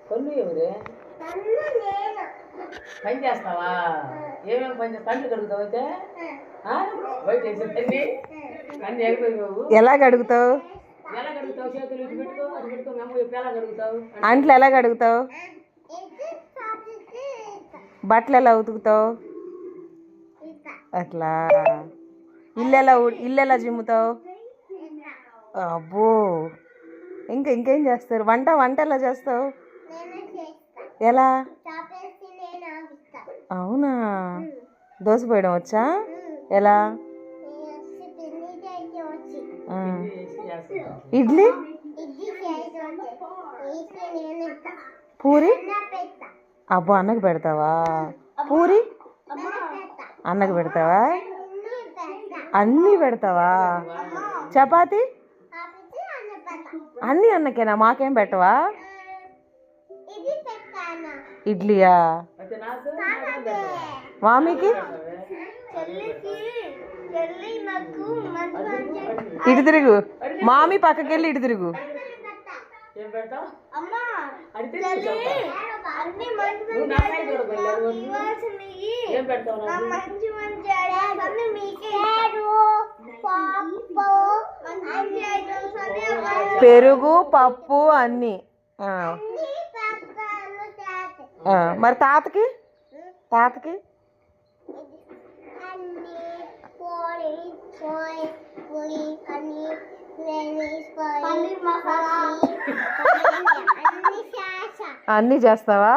పన్ను ఎవరే పని చేస్తావా? ఏమేమి పని చేస్తా? పండ్లు కడుగుతావు అయితే బయట వేసి అన్ని ఎగిపోయినావు. ఎలా కడుగుతావు? ఎలా కడుగుతావు? చేతులు ఇటు పెట్టుకో, అది పెట్టుకో. మేము ఎలా కడుగుతావు? అంట్లు ఎలా కడుగుతావు? బట్టలు ఎలా ఉతుకుతావు? అట్లా. ఇల్లు ఎలా చిమ్ముతావు? అబ్బో, ఇంకేం చేస్తారు? వంట ఎలా చేస్తావు? ఎలా? అవునా? దోశ పోయడం వచ్చా? ఎలా? ఇడ్లీ, పూరి. అబ్బో, అన్నకు పెడతావా? పూరి అన్నకు పెడతావా? అన్నీ పెడతావా? చపాతి అన్నీ అన్నకేనా? మాకేం పెట్టవా? ఇడ్లీయా? మామీకి ఇటు తిరుగు. మామీ పక్కకెళ్ళి ఇటు తిరుగు. పెరుగు, పప్పు అన్నీ. మరి తాతకి అన్నీ చేస్తావా?